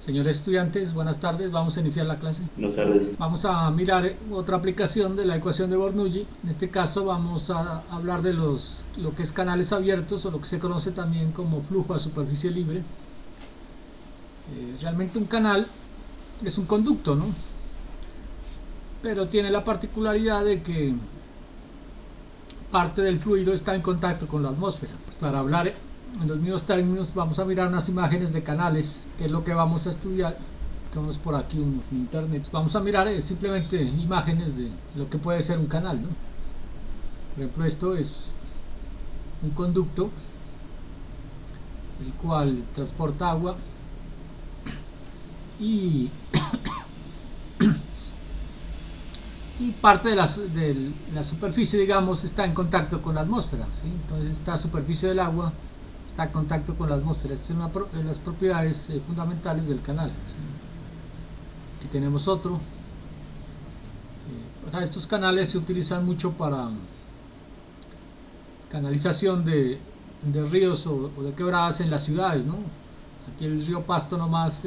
Señores estudiantes, buenas tardes. Vamos a iniciar la clase. Buenas tardes. Vamos a mirar otra aplicación de la ecuación de Bernoulli. En este caso vamos a hablar de lo que es canales abiertos, o lo que se conoce también como flujo a superficie libre. Realmente un canal es un conducto, ¿no? Pero tiene la particularidad de que parte del fluido está en contacto con la atmósfera. Pues para hablar en los mismos términos, vamos a mirar unas imágenes de canales, que es lo que vamos a estudiar. Tenemos por aquí unos en internet. Vamos a mirar simplemente imágenes de lo que puede ser un canal, ¿no? Por ejemplo, esto es un conducto el cual transporta agua y parte de la superficie, digamos, está en contacto con la atmósfera, ¿sí? Entonces esta superficie del agua está en contacto con la atmósfera. Esta es una de las propiedades fundamentales del canal, ¿sí? Aquí tenemos otro. Estos canales se utilizan mucho para canalización de ríos o de quebradas en las ciudades, ¿no? Aquí el río Pasto nomás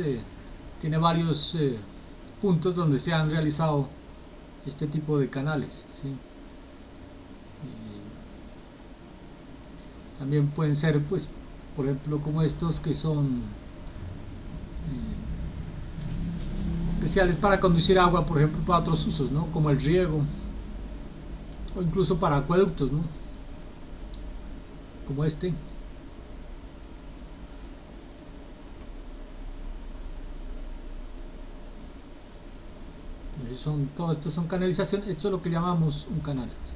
tiene varios puntos donde se han realizado este tipo de canales, ¿sí? También pueden ser, pues, por ejemplo, como estos que son especiales para conducir agua, por ejemplo, para otros usos, ¿no? Como el riego, o incluso para acueductos, ¿no? Como este. Todo esto son canalización. Esto es lo que llamamos un canal, ¿sí?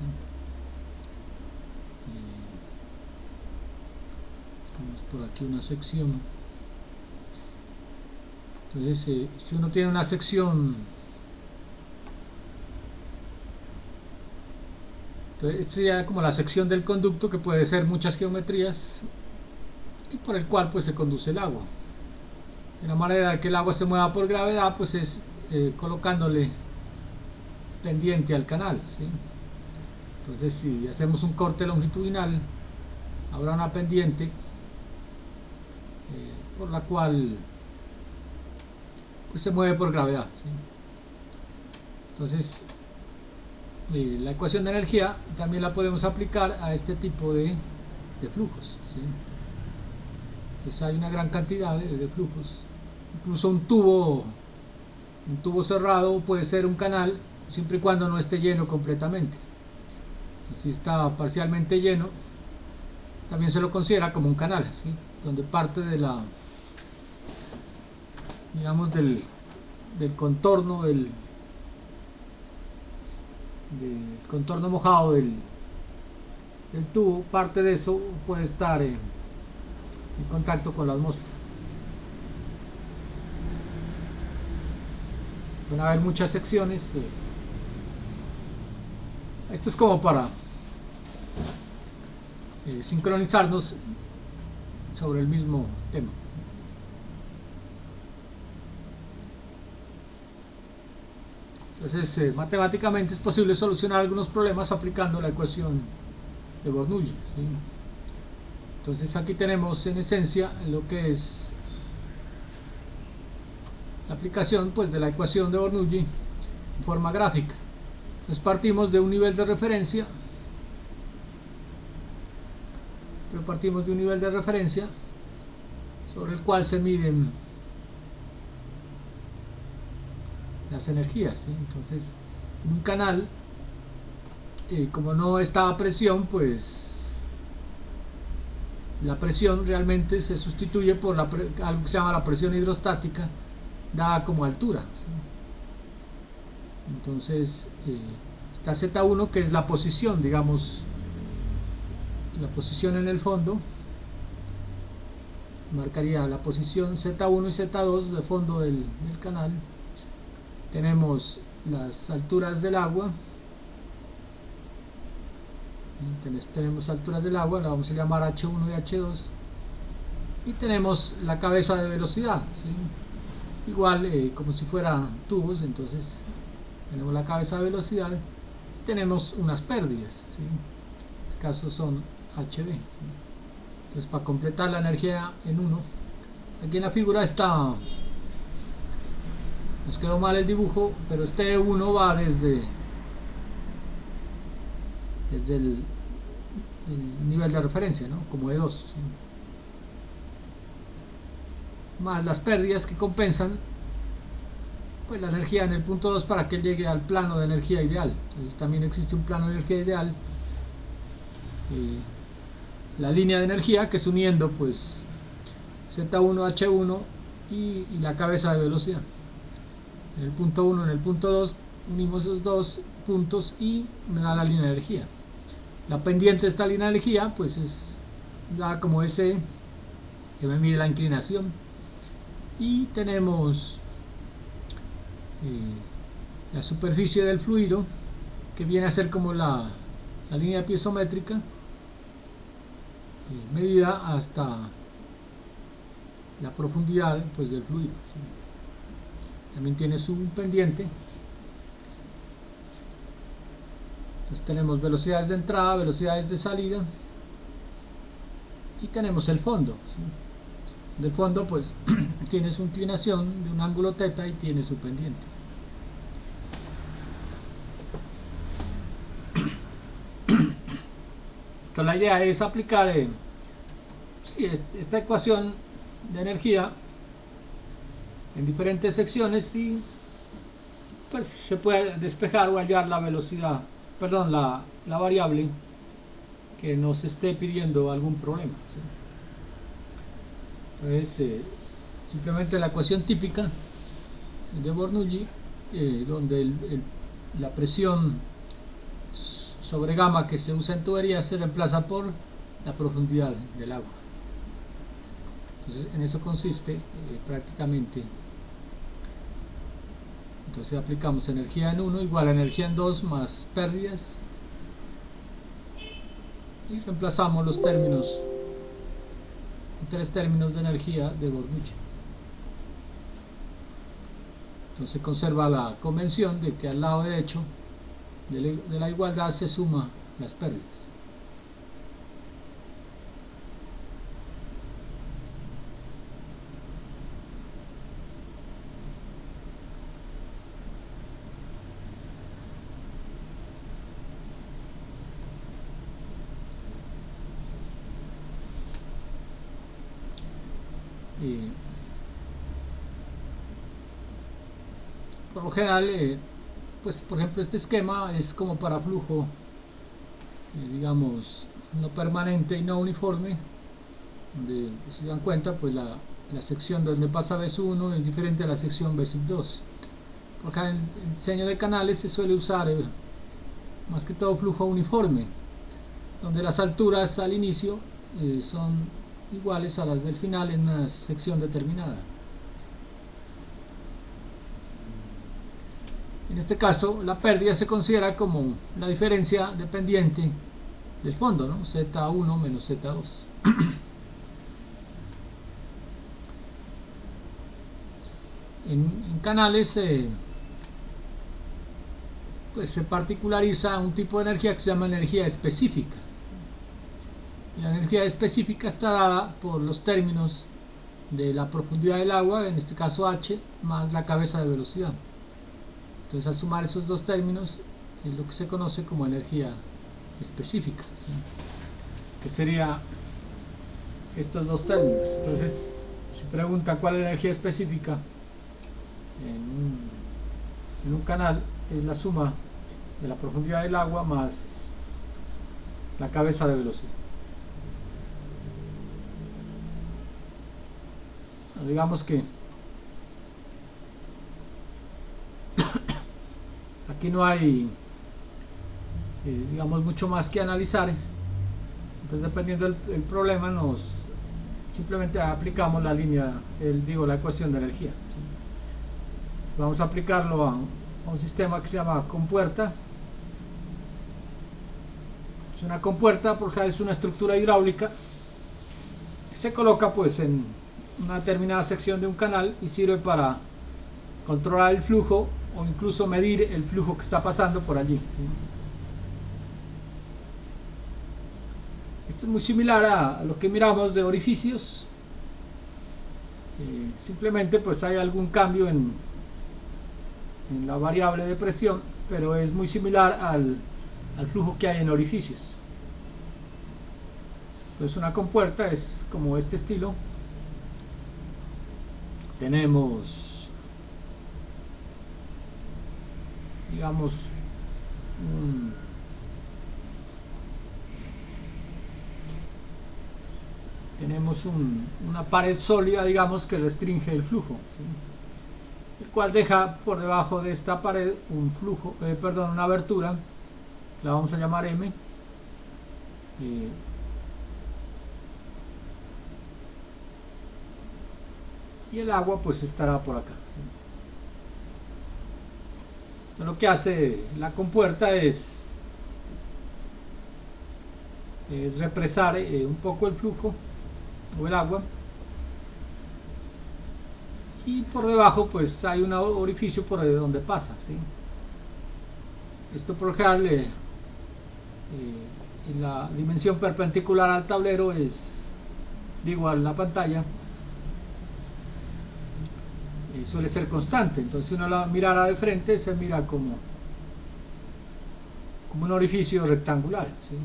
Tenemos por aquí una sección. Entonces, si uno tiene una sección, entonces esta sería como la sección del conducto, que puede ser muchas geometrías, y por el cual pues se conduce el agua. De la manera de que el agua se mueva por gravedad, pues es colocándole pendiente al canal, ¿sí? Entonces, si hacemos un corte longitudinal, habrá una pendiente por la cual pues se mueve por gravedad, ¿sí? Entonces, la ecuación de energía también la podemos aplicar a este tipo de flujos, ¿sí? Pues hay una gran cantidad de flujos. Incluso un tubo cerrado puede ser un canal, siempre y cuando no esté lleno completamente. Si está parcialmente lleno, también se lo considera como un canal, ¿sí? Donde parte de la, digamos, del contorno del contorno mojado del tubo, parte de eso puede estar en contacto con la atmósfera. Van a haber muchas secciones. Esto es como para sincronizarnos sobre el mismo tema. Entonces, matemáticamente es posible solucionar algunos problemas aplicando la ecuación de Bernoulli, ¿sí? Entonces aquí tenemos en esencia lo que es la aplicación, pues, de la ecuación de Bernoulli en forma gráfica. Entonces partimos de un nivel de referencia, sobre el cual se miden las energías, ¿sí? Entonces, en un canal, como no está a presión, pues la presión realmente se sustituye por algo que se llama la presión hidrostática, dada como altura, ¿sí? Entonces, está Z1, que es la posición, digamos, la posición en el fondo, marcaría la posición Z1 y Z2 de fondo del canal. Tenemos las alturas del agua. Tenemos alturas del agua, la vamos a llamar H1 y H2, y tenemos la cabeza de velocidad, ¿sí? Igual como si fueran tubos. Entonces tenemos la cabeza de velocidad, tenemos unas pérdidas, ¿sí? En este caso son HB, ¿sí? Entonces, para completar la energía en 1, aquí en la figura está nos quedó mal el dibujo, pero este E1 va desde el nivel de referencia, ¿no? Como E2, ¿sí? Más las pérdidas que compensan pues la energía en el punto 2 para que él llegue al plano de energía ideal. Entonces también existe un plano de energía ideal, la línea de energía, que es uniendo pues Z1, H1 y la cabeza de velocidad. En el punto 1, en el punto 2 unimos esos dos puntos y me da la línea de energía. La pendiente de esta línea de energía pues es da como ese que me mide la inclinación, y tenemos la superficie del fluido, que viene a ser como la línea piezométrica medida hasta la profundidad pues del fluido, ¿sí? También tiene su pendiente. Entonces tenemos velocidades de entrada, velocidades de salida, y tenemos el fondo, ¿sí? Del fondo pues tiene su inclinación de un ángulo θ y tiene su pendiente. Entonces la idea es aplicar esta ecuación de energía en diferentes secciones, y pues se puede despejar o hallar la velocidad, perdón, la variable que nos esté pidiendo algún problema, ¿sí? Entonces simplemente la ecuación típica de Bernoulli, donde la presión sobre gamma que se usa en tubería se reemplaza por la profundidad del agua. Entonces en eso consiste prácticamente. Entonces aplicamos energía en 1 igual a energía en 2 más pérdidas, y reemplazamos los términos, tres términos de energía de Bernoulli. Entonces conserva la convención de que al lado derecho de la igualdad se suma las pérdidas. Por lo general, pues por ejemplo este esquema es como para flujo, digamos, no permanente y no uniforme, donde si se dan cuenta pues la sección donde pasa B1 es diferente a la sección B2. Por acá en el diseño de canales se suele usar más que todo flujo uniforme, donde las alturas al inicio son iguales a las del final en una sección determinada. En este caso la pérdida se considera como la diferencia dependiente del fondo, ¿no? Z1 menos Z2. En canales pues se particulariza un tipo de energía que se llama energía específica. Y la energía específica está dada por los términos de la profundidad del agua, en este caso H, más la cabeza de velocidad. Entonces al sumar esos dos términos es lo que se conoce como energía específica, ¿sí? Que sería estos dos términos. Entonces si pregunta cuál es la energía específica en un canal, es la suma de la profundidad del agua más la cabeza de velocidad. Digamos que aquí no hay digamos mucho más que analizar. Entonces dependiendo del problema simplemente aplicamos la línea, la ecuación de energía, ¿sí? Vamos a aplicarlo a un sistema que se llama compuerta. Es una compuerta porque es una estructura hidráulica que se coloca pues en una determinada sección de un canal y sirve para controlar el flujo o incluso medir el flujo que está pasando por allí, ¿sí? Esto es muy similar a lo que miramos de orificios. Simplemente pues hay algún cambio en en la variable de presión, pero es muy similar al flujo que hay en orificios. Entonces una compuerta es como este estilo. Tenemos, digamos, una pared sólida, digamos, que restringe el flujo, ¿sí? El cual deja por debajo de esta pared un flujo, una abertura, la vamos a llamar M, y el agua pues estará por acá, ¿sí? Lo que hace la compuerta es represar un poco el flujo o el agua, y por debajo pues hay un orificio por donde pasa, ¿sí? Esto por lo general en la dimensión perpendicular al tablero es igual a la pantalla, suele ser constante. Entonces si uno la mirara de frente se mira como un orificio rectangular, ¿sí?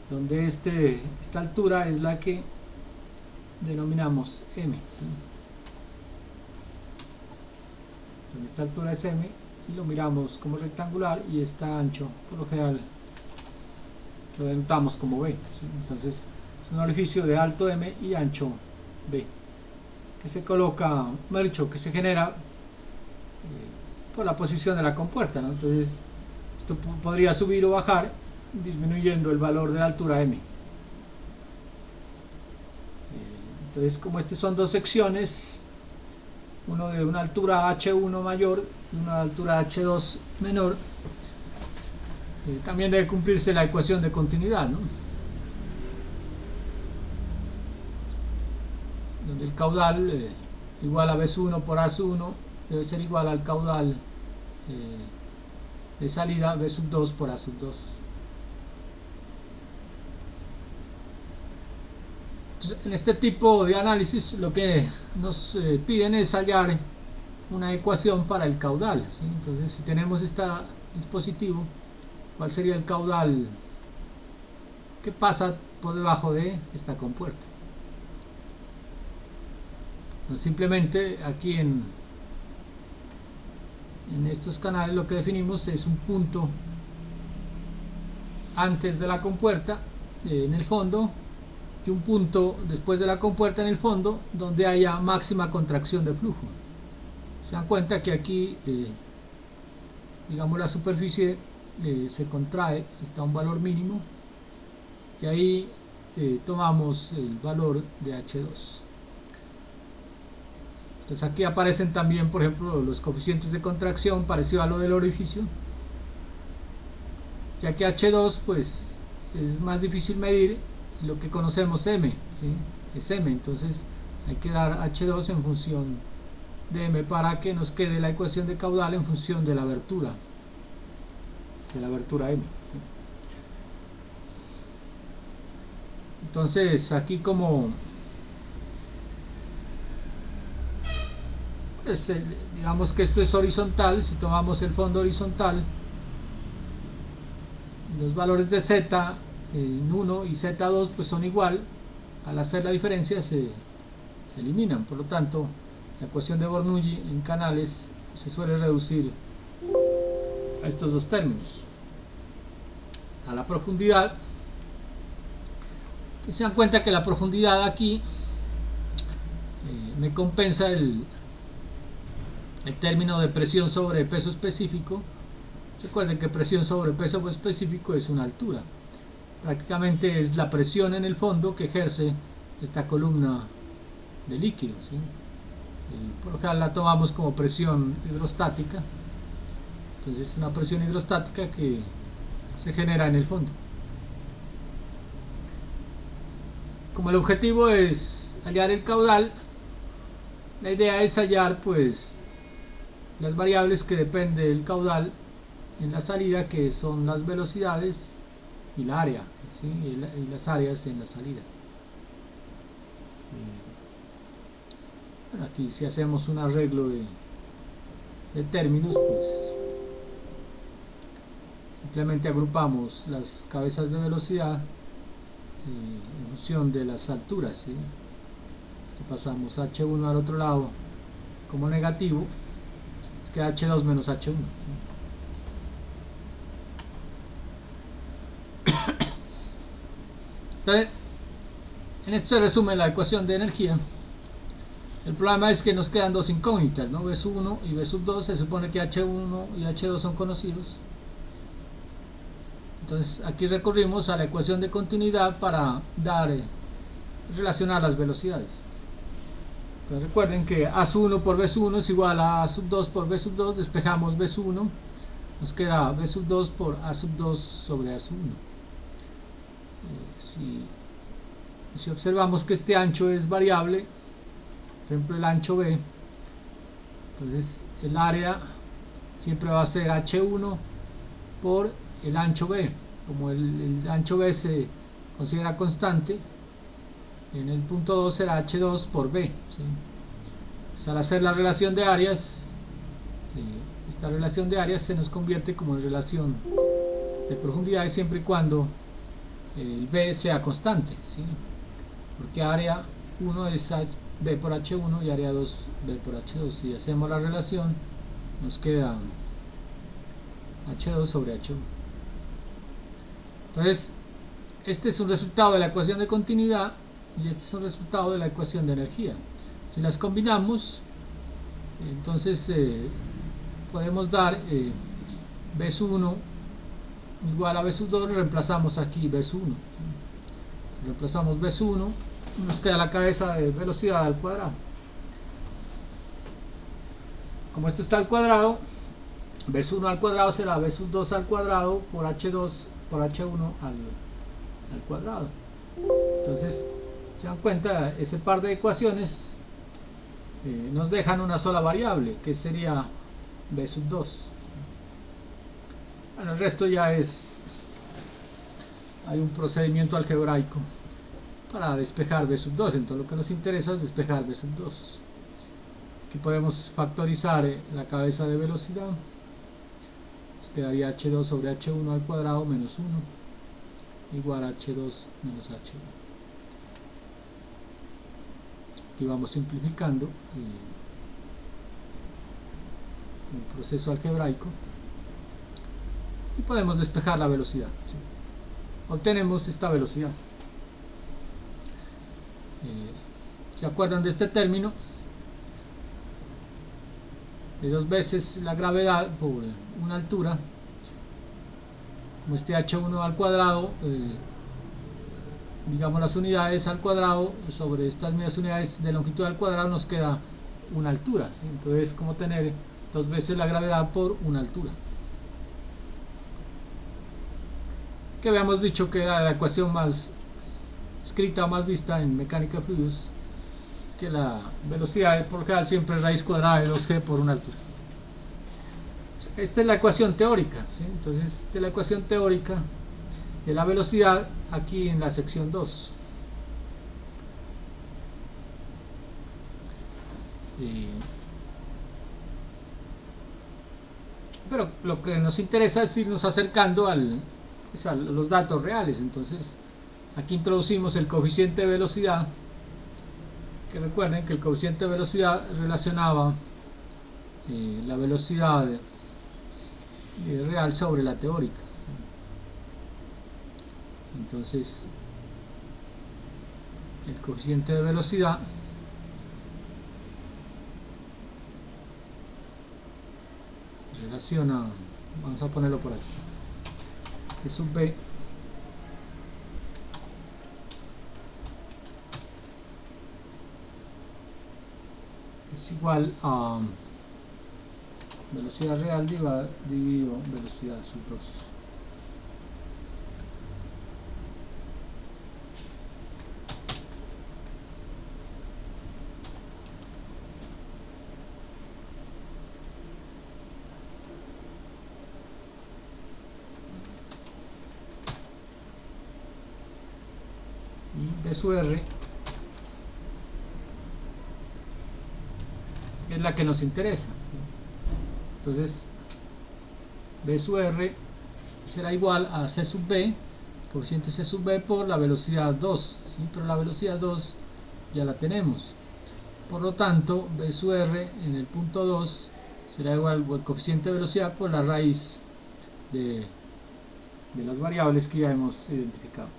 Donde esta altura es la que denominamos M, ¿sí? Donde esta altura es M y lo miramos como rectangular, y está ancho por lo general lo denotamos como B, ¿sí? Entonces es un orificio de alto M y ancho B, que se coloca, que se genera por la posición de la compuerta, ¿no? Entonces esto podría subir o bajar disminuyendo el valor de la altura M. Entonces, como estas son dos secciones, uno de una altura H1 mayor y una altura H2 menor, también debe cumplirse la ecuación de continuidad, ¿no? Donde el caudal igual a B1 por A1 debe ser igual al caudal de salida B2 por A2. Entonces, en este tipo de análisis lo que nos piden es hallar una ecuación para el caudal, ¿sí? Entonces, si tenemos este dispositivo, ¿cuál sería el caudal que pasa por debajo de esta compuerta? Entonces, simplemente aquí en estos canales lo que definimos es un punto antes de la compuerta en el fondo, y un punto después de la compuerta en el fondo donde haya máxima contracción de flujo. Se dan cuenta que aquí digamos la superficie se contrae hasta un valor mínimo, y ahí tomamos el valor de H2. Entonces aquí aparecen también, por ejemplo, los coeficientes de contracción parecido a lo del orificio, ya que H2 pues es más difícil medir. Lo que conocemos M, ¿sí? Es M, entonces hay que dar H2 en función de M para que nos quede la ecuación de caudal en función de la abertura M, ¿sí? Entonces aquí como pues, digamos que esto es horizontal, si tomamos el fondo horizontal, los valores de Z en 1 y Z2 pues son igual. Al hacer la diferencia se eliminan, por lo tanto la ecuación de Bernoulli en canales se suele reducir a estos dos términos. A la profundidad, entonces se dan cuenta que la profundidad aquí me compensa el término de presión sobre peso específico. Recuerden que presión sobre peso específico es una altura. Prácticamente es la presión en el fondo que ejerce esta columna de líquido, ¿sí? Por lo general la tomamos como presión hidrostática. Entonces es una presión hidrostática que se genera en el fondo. Como el objetivo es hallar el caudal, la idea es hallar pues las variables que dependen del caudal en la salida, que son las velocidades y la área, ¿sí? y las áreas en la salida. Bueno, aquí si hacemos un arreglo de de términos, pues simplemente agrupamos las cabezas de velocidad en función de las alturas, ¿sí? Pasamos h1 al otro lado como negativo, es que h2 menos h1, ¿sí? Entonces, en esto se resume la ecuación de energía. El problema es que nos quedan dos incógnitas, ¿no? V1 y V2. Se supone que H1 y H2 son conocidos. Entonces aquí recurrimos a la ecuación de continuidad para relacionar las velocidades. Entonces recuerden que A1 por V1 es igual a A2 por V2. Despejamos V1, nos queda V2 por A2 sobre A1. Si observamos que este ancho es variable, por ejemplo el ancho B, entonces el área siempre va a ser H1 por el ancho B. Como el ancho B se considera constante, en el punto 2 será H2 por B, ¿sí? Entonces, al hacer la relación de áreas, esta relación de áreas se nos convierte como en relación de profundidades siempre y cuando el B sea constante, ¿sí? Porque área 1 es B por H1 y área 2 B por H2. Si hacemos la relación, nos queda H2 sobre H1. Entonces, este es un resultado de la ecuación de continuidad y este es un resultado de la ecuación de energía. Si las combinamos, entonces podemos dar B1 igual a B2. Reemplazamos aquí B1, ¿sí? Reemplazamos B1, nos queda la cabeza de velocidad al cuadrado. Como esto está al cuadrado, B1 al cuadrado será B2 al cuadrado por H2 por H1 al cuadrado. Entonces, se dan cuenta, ese par de ecuaciones nos dejan una sola variable, que sería B2. Bueno, el resto ya hay un procedimiento algebraico para despejar B2. Entonces lo que nos interesa es despejar B2. Aquí podemos factorizar la cabeza de velocidad. Nos quedaría H2 sobre H1 al cuadrado menos 1 igual a H2 menos H1. Aquí vamos simplificando un proceso algebraico y podemos despejar la velocidad, ¿sí? Obtenemos esta velocidad. ¿Se acuerdan de este término? De 2 veces la gravedad por una altura, como este H1 al cuadrado, digamos las unidades al cuadrado sobre estas mismas unidades de longitud al cuadrado, nos queda una altura, ¿sí? Entonces es como tener 2 veces la gravedad por una altura, que habíamos dicho que era la ecuación más escrita o más vista en mecánica de fluidos, que la velocidad por lo general siempre es raíz cuadrada de 2g por una altura. Esta es la ecuación teórica, ¿sí? Entonces esta es la ecuación teórica de la velocidad aquí en la sección 2. Pero lo que nos interesa es irnos acercando a los datos reales. Entonces aquí introducimos el coeficiente de velocidad, que recuerden que el coeficiente de velocidad relacionaba la velocidad real sobre la teórica, ¿sí? Entonces el coeficiente de velocidad relaciona, vamos a ponerlo por aquí, E sub B es igual a velocidad real dividido velocidad sub 2. Y B sub R es la que nos interesa, ¿sí? Entonces B sub R será igual a C sub B, coeficiente C sub B por la velocidad 2, ¿sí? Pero la velocidad 2 ya la tenemos, por lo tanto B sub R en el punto 2 será igual al coeficiente de velocidad por la raíz de las variables que ya hemos identificado.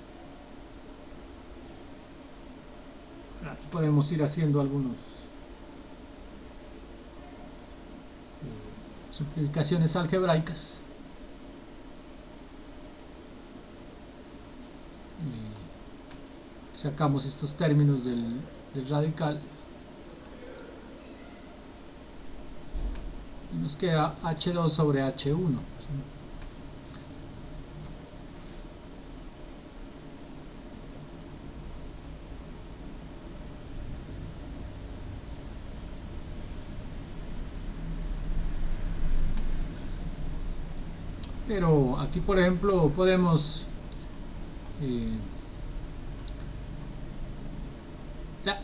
Aquí podemos ir haciendo algunos simplificaciones algebraicas. Sacamos estos términos del radical y nos queda H2 sobre H1, ¿sí? Pero aquí, por ejemplo, podemos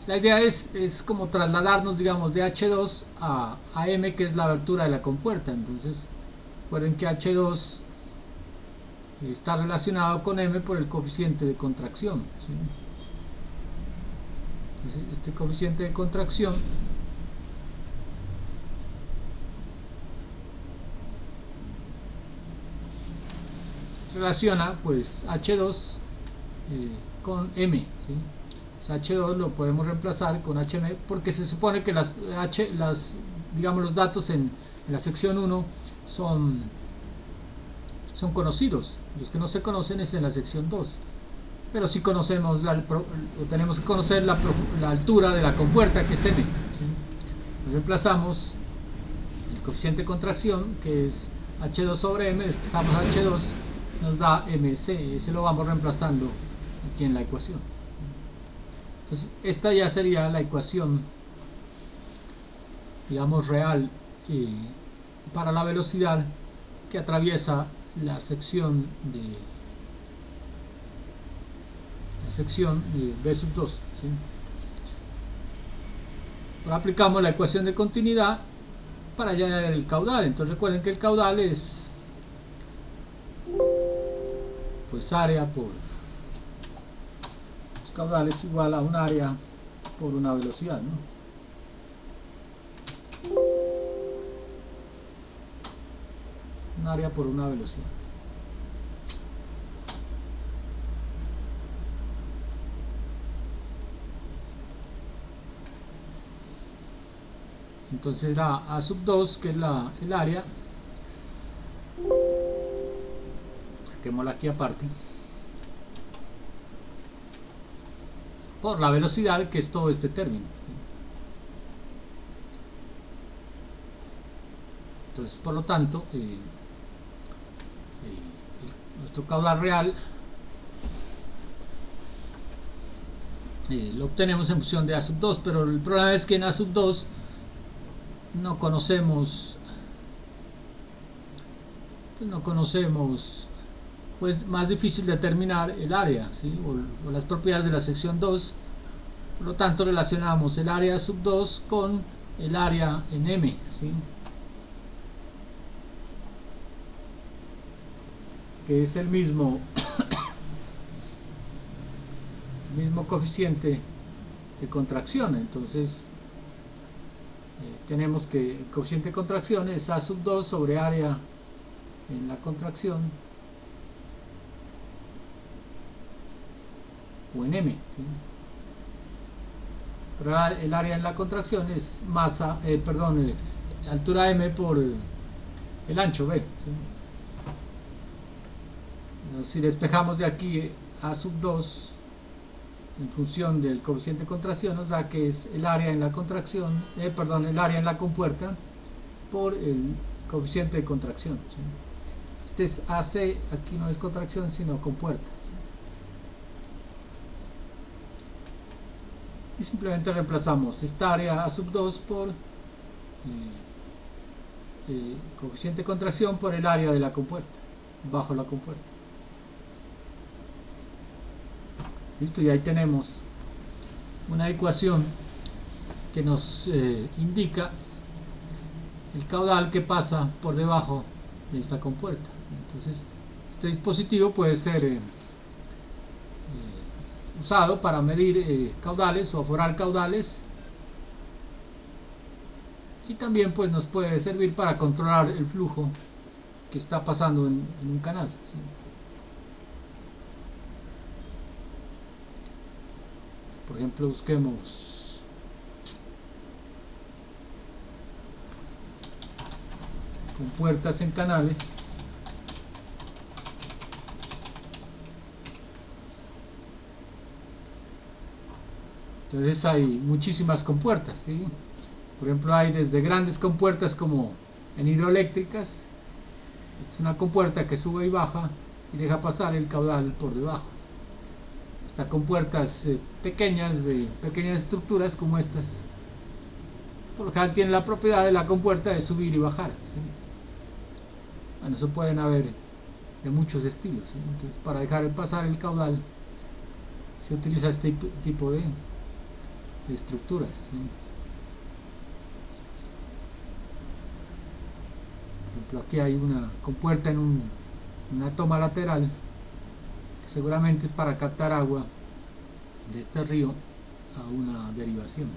la idea es como trasladarnos, digamos, de H2 a M, que es la abertura de la compuerta. Entonces recuerden que H2 está relacionado con M por el coeficiente de contracción, ¿sí? Entonces este coeficiente de contracción relaciona pues H2 con M, ¿sí? H2 lo podemos reemplazar con HM, porque se supone que digamos, los datos en la sección 1 son conocidos. Los que no se conocen es en la sección 2, pero si conocemos tenemos que conocer la altura de la compuerta, que es M, ¿sí? Entonces reemplazamos el coeficiente de contracción, que es H2 sobre M, despejamos H2, nos da MC, ese lo vamos reemplazando aquí en la ecuación. Entonces esta ya sería la ecuación, digamos, real para la velocidad que atraviesa la sección de B sub 2, ¿sí? Ahora aplicamos la ecuación de continuidad para hallar el caudal. Entonces recuerden que el caudal es pues área por caudal es igual a un área por una velocidad, ¿no? Un área por una velocidad. Entonces la A sub 2, que es el área, saquémosla aquí aparte, por la velocidad, que es todo este término. Entonces, por lo tanto, nuestro caudal real lo obtenemos en función de A sub 2, pero el problema es que en A sub 2 no conocemos, pues más difícil determinar el área, ¿sí? o las propiedades de la sección 2. Por lo tanto relacionamos el área sub 2 con el área en M, ¿sí? Que es el mismo coeficiente de contracción. Entonces tenemos que el coeficiente de contracción es A sub 2 sobre área en la contracción o en M, ¿sí? Pero el área en la contracción es masa, altura M por el ancho B, ¿sí? Si despejamos de aquí A sub 2 en función del coeficiente de contracción, nos da que es el área en la contracción, el área en la compuerta por el coeficiente de contracción, ¿sí? Este es AC, aquí no es contracción sino compuerta, ¿sí? Y simplemente reemplazamos esta área A sub 2 por coeficiente de contracción por el área de la compuerta, bajo la compuerta. Listo, y ahí tenemos una ecuación que nos indica el caudal que pasa por debajo de esta compuerta. Entonces este dispositivo puede ser usado para medir caudales o aforar caudales, y también pues nos puede servir para controlar el flujo que está pasando en un canal, ¿sí? Por ejemplo, busquemos compuertas en canales. Entonces hay muchísimas compuertas, ¿sí? Por ejemplo, hay desde grandes compuertas como en hidroeléctricas. Es una compuerta que sube y baja y deja pasar el caudal por debajo. Hasta compuertas pequeñas, de pequeñas estructuras como estas. Por lo general tienen la propiedad de la compuerta de subir y bajar, ¿sí? Bueno, eso pueden haber de muchos estilos, ¿sí? Entonces, para dejar pasar el caudal se utiliza este tipo de estructuras, ¿sí? Por ejemplo, aquí hay una compuerta en una toma lateral que seguramente es para captar agua de este río a una derivación.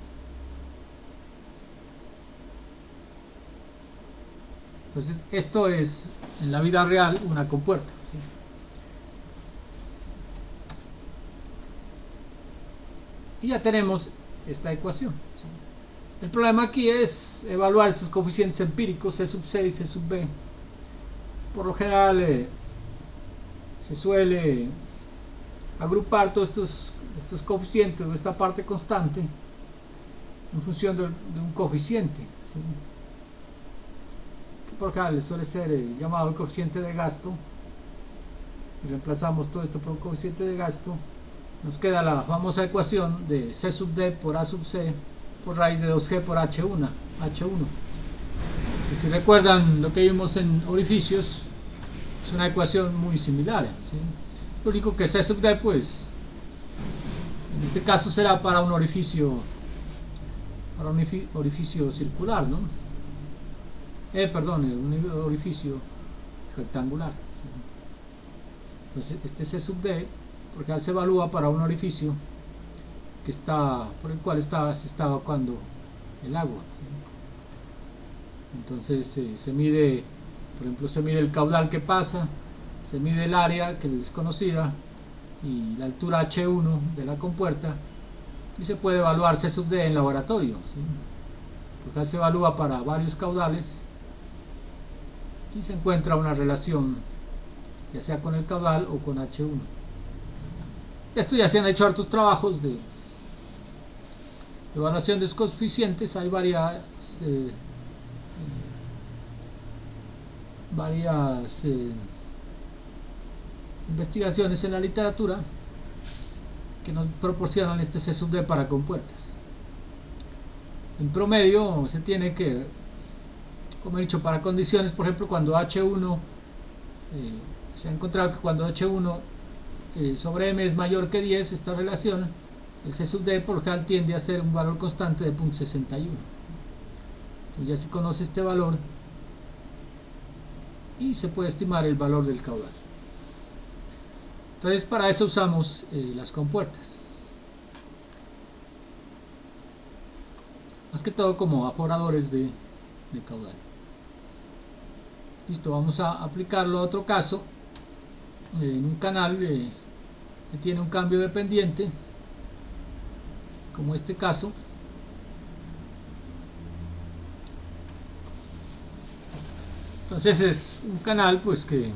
Entonces esto es en la vida real una compuerta, ¿sí? Y ya tenemos esta ecuación, ¿sí? El problema aquí es evaluar estos coeficientes empíricos, C sub C y C sub B. Por lo general se suele agrupar todos estos coeficientes o esta parte constante en función de un coeficiente, ¿sí? Que por lo general suele ser llamado el coeficiente de gasto. Si reemplazamos todo esto por un coeficiente de gasto, nos queda la famosa ecuación de C sub D por A sub C por raíz de 2G por H1. Y si recuerdan lo que vimos en orificios, es una ecuación muy similar, ¿sí? Lo único que C sub D, pues, en este caso será para un orificio circular, ¿no? Perdón, un orificio rectangular, ¿sí? Entonces este C sub D, porque se evalúa para un orificio que por el cual se está evacuando el agua, ¿sí? Entonces se mide, por ejemplo, se mide el caudal que pasa, se mide el área que es desconocida y la altura H1 de la compuerta, y se puede evaluar C sub D en laboratorio, ¿sí? Porque se evalúa para varios caudales y se encuentra una relación ya sea con el caudal o con H1. Esto ya se han hecho hartos trabajos de evaluación de los coeficientes. Hay varias investigaciones en la literatura que nos proporcionan este C sub D para compuertas. En promedio se tiene que, como he dicho, para condiciones, por ejemplo, cuando H1 se ha encontrado que cuando H1 sobre M es mayor que 10, esta relación, el C sub D por lo general tiende a ser un valor constante de 0.61. Entonces ya se conoce este valor y se puede estimar el valor del caudal. Entonces para eso usamos las compuertas, más que todo como aforadores de caudal. Listo, vamos a aplicarlo a otro caso, en un canal que tiene un cambio dependiente, como este caso. Entonces es un canal pues que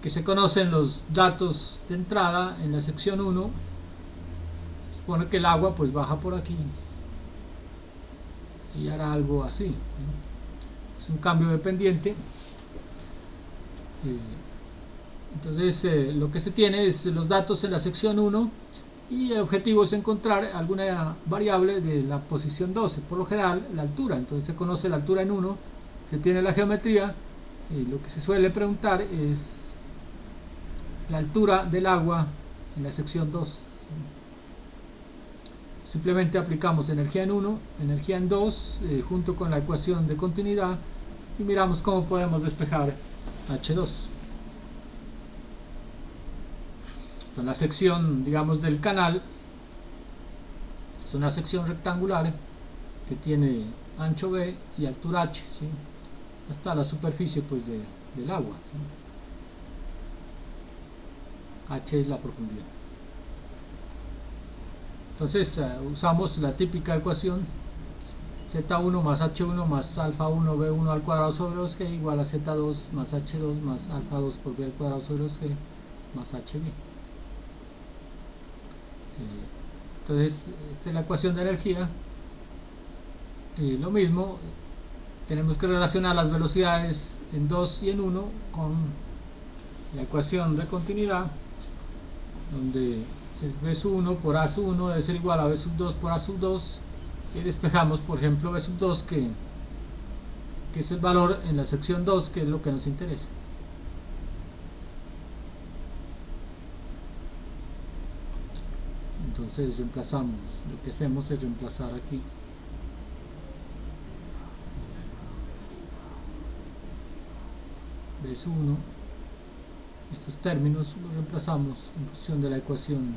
se conocen los datos de entrada en la sección 1. Se supone que el agua pues baja por aquí y hará algo así, ¿sí? Es un cambio dependiente. Entonces lo que se tiene es los datos en la sección 1 y el objetivo es encontrar alguna variable de la posición 12, por lo general la altura. Entonces se conoce la altura en 1, se tiene la geometría y lo que se suele preguntar es la altura del agua en la sección 2, ¿sí? simplemente aplicamos energía en 1, energía en 2, junto con la ecuación de continuidad, y miramos cómo podemos despejar H2. Entonces, la sección, digamos, del canal es una sección rectangular que tiene ancho B y altura H, ¿sí?, hasta la superficie, pues, del agua, ¿sí? H es la profundidad. Entonces usamos la típica ecuación Z1 más H1 más alfa 1 B1 al cuadrado sobre 2G igual a Z2 más H2 más alfa 2 por B al cuadrado sobre 2G más HB. Entonces, esta es la ecuación de energía. Lo mismo, tenemos que relacionar las velocidades en 2 y en 1 con la ecuación de continuidad, donde es B sub 1 por A sub 1 debe ser igual a B sub 2 por A sub 2, y despejamos, por ejemplo, B sub 2, que es el valor en la sección 2, que es lo que nos interesa. Entonces reemplazamos, lo que hacemos es reemplazar aquí B sub 1, estos términos los reemplazamos en función de la ecuación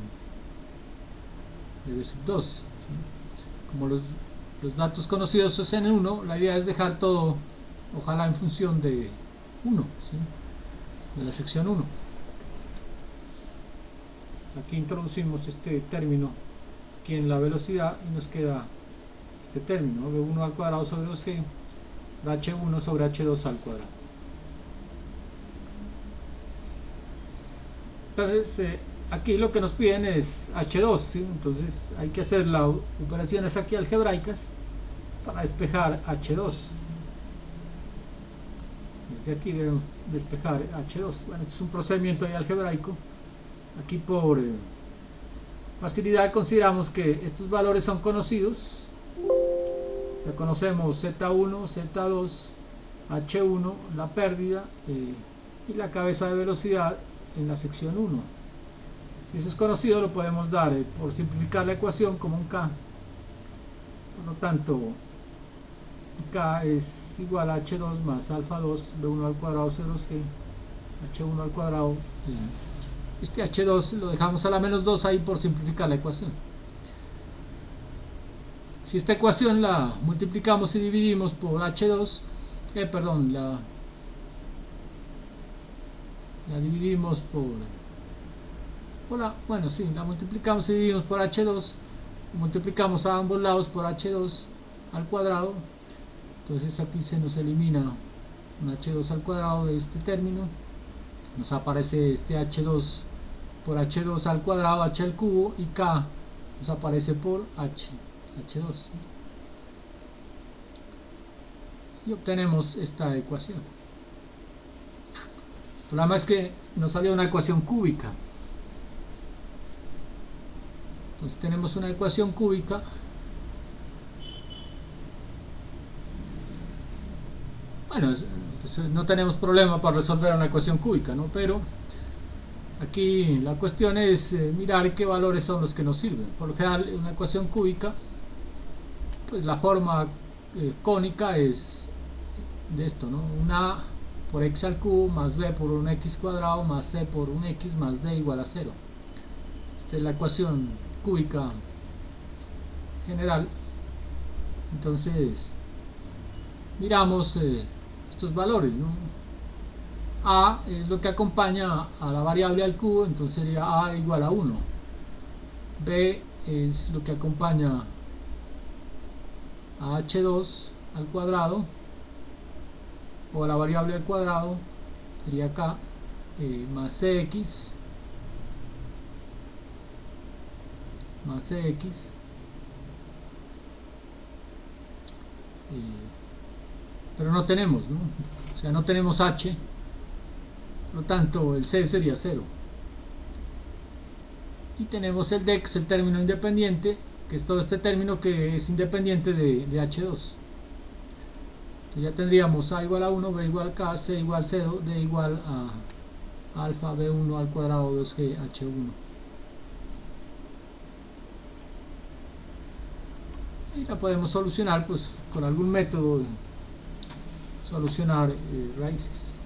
de B sub 2, ¿sí? Como los datos conocidos es en 1, la idea es dejar todo, ojalá en función de 1, ¿sí?, de la sección 1. Aquí introducimos este término aquí en la velocidad y nos queda este término, V1 al cuadrado sobre 2G, H1 sobre H2 al cuadrado. Entonces, aquí lo que nos piden es H2, ¿sí? Entonces hay que hacer las operaciones aquí algebraicas para despejar H2. Desde aquí debemos despejar H2. Bueno, este es un procedimiento ahí algebraico. Aquí por facilidad consideramos que estos valores son conocidos. O sea, conocemos Z1, Z2, H1, la pérdida y la cabeza de velocidad en la sección 1. Si eso es conocido, lo podemos dar por simplificar la ecuación como un K. Por lo tanto, K es igual a H2 más alfa 2 B1 al cuadrado sobre 2G H1 al cuadrado. Este H2 lo dejamos a la menos 2 ahí por simplificar la ecuación. Si esta ecuación la multiplicamos y dividimos por H2, la dividimos la multiplicamos y dividimos por H2, multiplicamos a ambos lados por H2 al cuadrado, entonces aquí se nos elimina un H2 al cuadrado de este término, nos aparece este H2 por H2 al cuadrado, H al cubo, y K nos aparece por H2, y obtenemos esta ecuación. El problema es que nos salió una ecuación cúbica. Entonces tenemos una ecuación cúbica. Bueno, pues no tenemos problema para resolver una ecuación cúbica, ¿no? Pero aquí la cuestión es mirar qué valores son los que nos sirven. Por lo general, una ecuación cúbica, pues la forma cónica es de esto, ¿no? Una por x al cubo más b por un x cuadrado más c por un x más d igual a 0. Esta es la ecuación cúbica general. Entonces miramos estos valores, ¿no? A es lo que acompaña a la variable al cubo, entonces sería a igual a 1. B es lo que acompaña a h2 al cuadrado, o a la variable al cuadrado, sería k más cx más cx, pero no tenemos, ¿no? O sea, no tenemos h, por lo tanto el c sería 0. Y tenemos el d, que es el término independiente, que es todo este término que es independiente de h2. Entonces ya tendríamos a igual a 1, b igual a k, c igual a 0, d igual a alfa b1 al cuadrado 2g h1. y la podemos solucionar pues con algún método de solucionar raíces.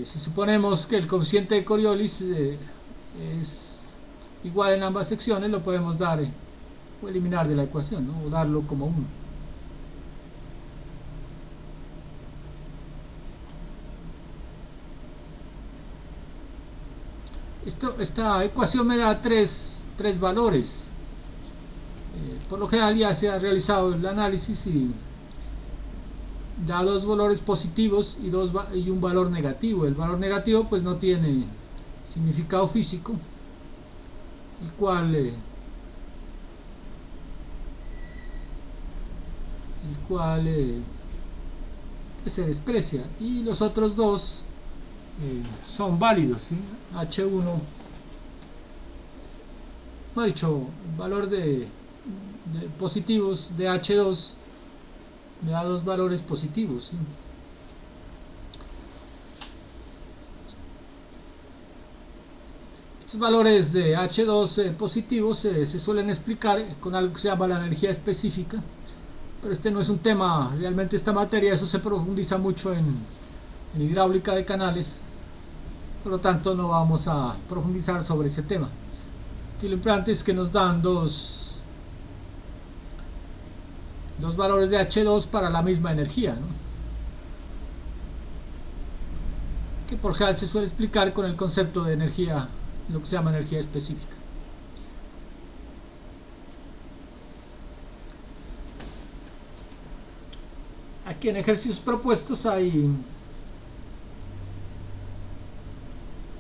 Si suponemos que el coeficiente de Coriolis es igual en ambas secciones, lo podemos dar o eliminar de la ecuación, ¿no? O darlo como 1. Esta ecuación me da tres valores. Por lo general ya se ha realizado el análisis y da dos valores positivos y un valor negativo. El valor negativo pues no tiene significado físico, el cual pues se desprecia, y los otros dos son válidos, ¿sí? H1, no he dicho, el valor de positivos de H2 me da dos valores positivos, ¿sí? Estos valores de H2 positivos se suelen explicar con algo que se llama la energía específica, pero este no es un tema, realmente esta materia, eso se profundiza mucho en hidráulica de canales, por lo tanto no vamos a profundizar sobre ese tema. Aquí lo importante es que nos dan dos valores de H2 para la misma energía, ¿no? Que por general se suele explicar con el concepto de energía, lo que se llama energía específica. Aquí en ejercicios propuestos hay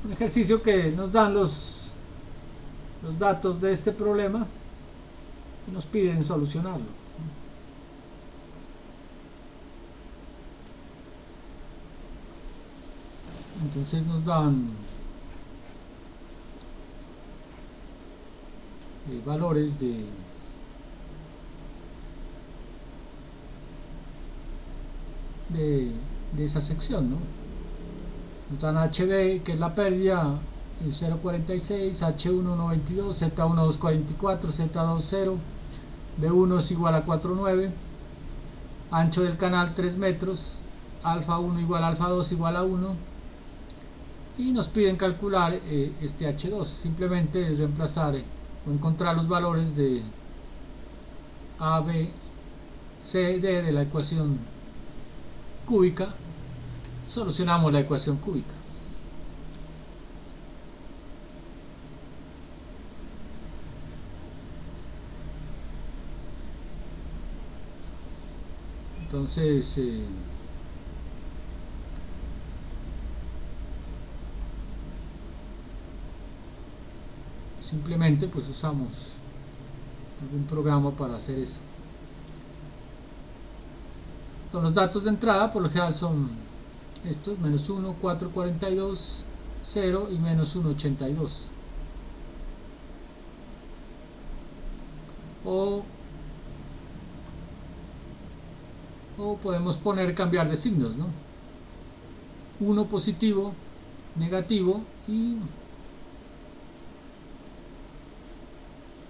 un ejercicio que nos dan los datos de este problema y nos piden solucionarlo, ¿sí? Entonces nos dan valores de esa sección, ¿no? Nos dan HB, que es la pérdida, 0.46, H1 1.22, Z1 2.44, Z2 0, B1 es igual a 4.9, ancho del canal 3 metros, alfa 1 igual a alfa 2 igual a 1, y nos piden calcular este H2. Simplemente es reemplazar o encontrar los valores de A, B, C, D de la ecuación cúbica. Solucionamos la ecuación cúbica. Entonces simplemente pues usamos algún programa para hacer eso. Con los datos de entrada por lo general son estos: menos 1, 4.42, 0 y menos 1.82. O podemos cambiar de signos, ¿no? 1 positivo, negativo y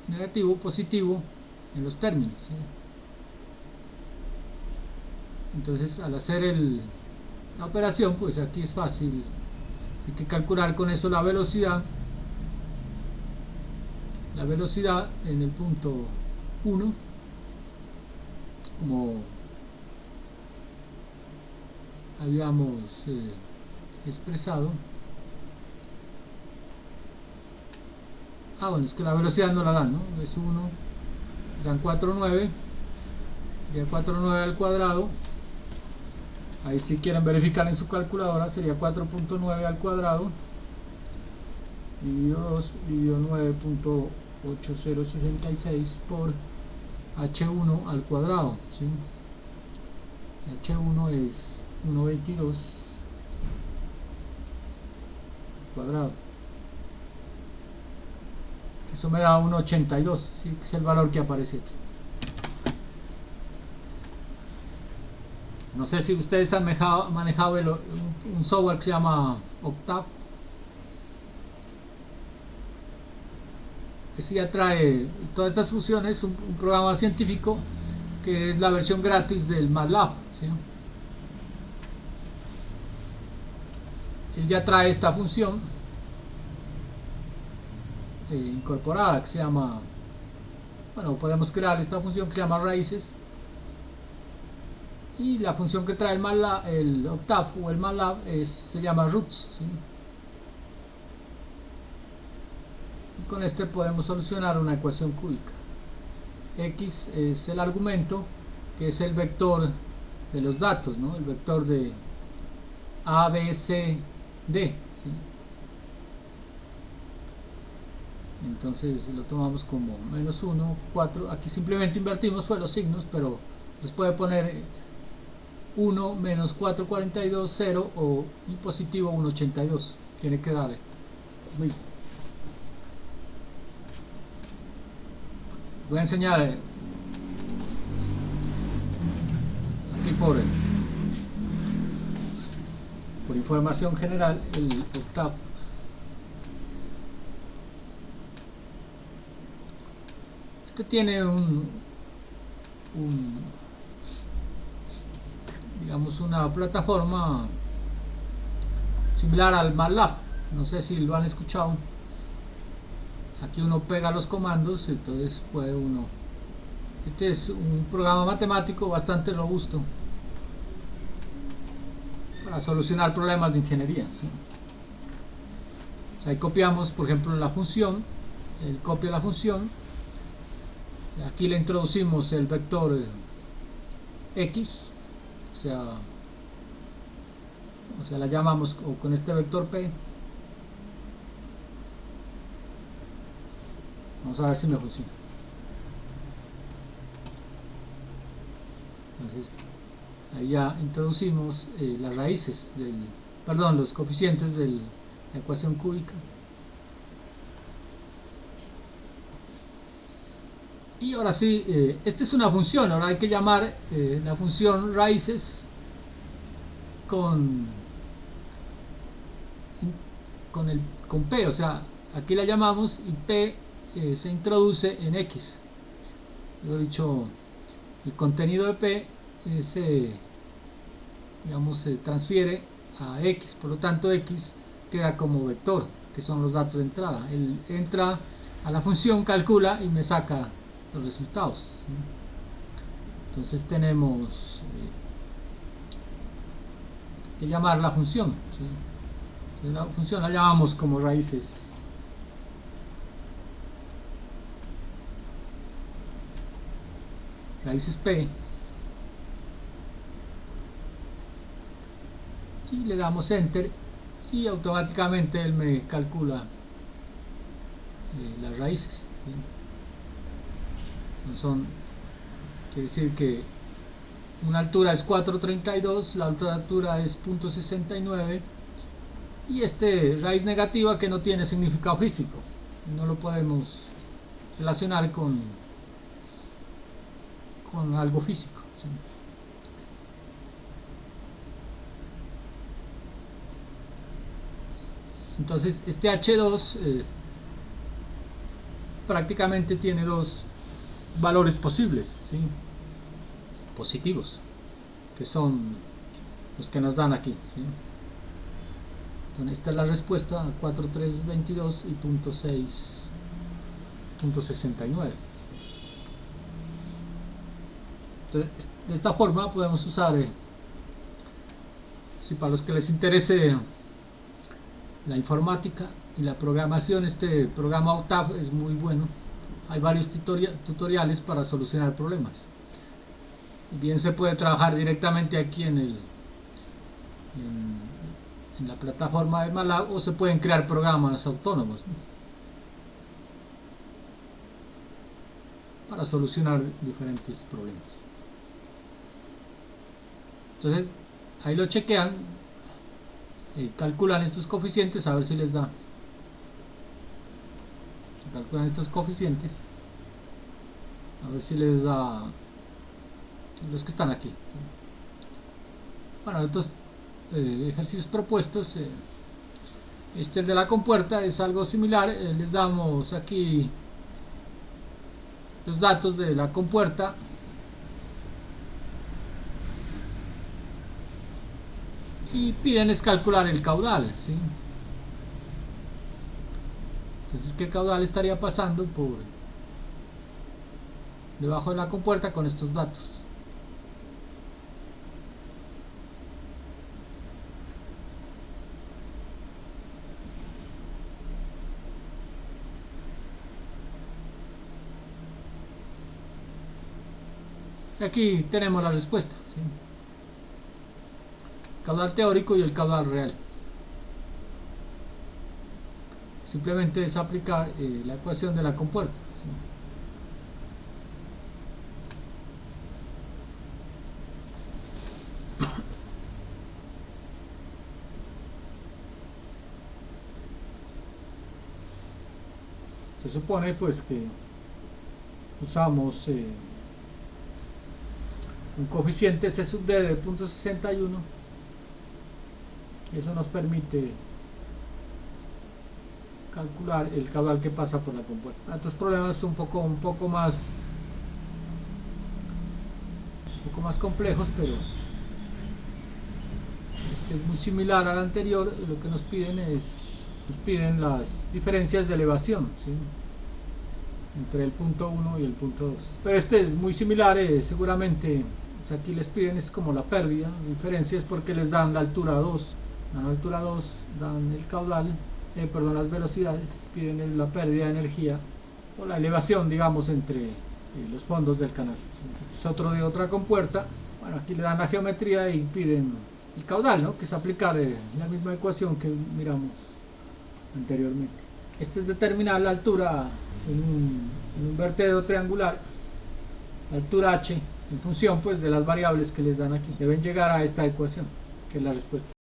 negativo, positivo en los términos, ¿sí? Entonces al hacer la operación pues aquí es fácil, hay que calcular con eso la velocidad en el punto 1, como habíamos expresado. Bueno, es que la velocidad no la dan, ¿no? Es 1, dan 4.9, sería 4.9 al cuadrado. Ahí si quieren verificar en su calculadora sería 4.9 al cuadrado dividido 2 dividido 9.8066 por H1 al cuadrado, ¿sí? H1 es 1.22 cuadrado. Eso me da 1.82, ¿sí? Que es el valor que aparece aquí. No sé si ustedes han manejado un software que se llama Octave. Este ya trae todas estas funciones, un programa científico que es la versión gratis del MATLAB, ¿sí? Él ya trae esta función incorporada que se llama, bueno, podemos crear esta función que se llama raíces, y la función que trae el MATLAB, el Octave o el MATLAB se llama roots, ¿sí? Y con este podemos solucionar una ecuación cúbica. X es el argumento, que es el vector de los datos, ¿no? El vector de A, B, C, D, ¿sí? Entonces lo tomamos como menos 1, 4, aquí simplemente invertimos pues los signos, pero les puede poner 1, menos 442, 0 o y positivo 182, tiene que dar lo mismo. Voy a enseñar aquí por información general el Octave. Este tiene digamos una plataforma similar al MATLAB, no sé si lo han escuchado. Aquí uno pega los comandos, entonces puede uno, este es un programa matemático bastante robusto para solucionar problemas de ingeniería, ¿sí? O sea, ahí copiamos por ejemplo la función, él copia la función, aquí le introducimos el vector X, o sea la llamamos con este vector P. Vamos a ver si me funciona. Entonces ahí ya introducimos las raíces los coeficientes de la ecuación cúbica. Y ahora sí, esta es una función, ahora hay que llamar la función raíces con P, o sea, aquí la llamamos y P se introduce en X. Yo he dicho, el contenido de P digamos, se transfiere a X, por lo tanto X queda como vector, que son los datos de entrada. Él entra a la función, calcula y me saca los resultados, ¿sí? Entonces tenemos que llamar la función, ¿sí? Entonces la función la llamamos como raíces P, y le damos enter y automáticamente él me calcula las raíces, ¿sí? Quiere decir que una altura es 432, la otra altura es 0.69 y raíz negativa que no tiene significado físico, no lo podemos relacionar con algo físico, ¿sí? Entonces este H2 prácticamente tiene dos valores posibles, ¿sí? Positivos, que son los que nos dan aquí, ¿sí? Entonces esta es la respuesta a 4322 y 0.69. Entonces, de esta forma podemos usar, si para los que les interese la informática y la programación, este programa Octave es muy bueno. Hay varios tutoriales para solucionar problemas. Bien se puede trabajar directamente aquí en la plataforma de MATLAB, o se pueden crear programas autónomos, ¿no?, para solucionar diferentes problemas. Entonces ahí lo chequean, calculan estos coeficientes a ver si les da. Calculan estos coeficientes a ver si les da los que están aquí, ¿sí? Bueno, estos ejercicios propuestos, este el de la compuerta es algo similar. Les damos aquí los datos de la compuerta y piden es calcular el caudal, ¿sí? Entonces, ¿qué caudal estaría pasando por debajo de la compuerta con estos datos? Y aquí tenemos la respuesta, ¿sí? Caudal teórico y el caudal real. Simplemente es aplicar la ecuación de la compuerta, ¿sí? Se supone pues que usamos un coeficiente C sub D de 0.61, y eso nos permite calcular el caudal que pasa por la compuerta. Estos problemas son un poco más complejos, pero este es muy similar al anterior. Lo que nos piden las diferencias de elevación, ¿sí? Entre el punto 1 y el punto 2. Pero este es muy similar, seguramente. O sea, aquí les piden es como la pérdida, la diferencia es porque les dan la altura 2. A la altura 2 dan el caudal, perdón, las velocidades, piden es la pérdida de energía o la elevación, digamos, entre los fondos del canal. Este es otro de otra compuerta. Bueno, aquí le dan la geometría y piden el caudal, ¿no? Que es aplicar la misma ecuación que miramos anteriormente. Este es determinar la altura en un vertedero triangular, la altura h, en función pues de las variables que les dan aquí. Deben llegar a esta ecuación, que es la respuesta.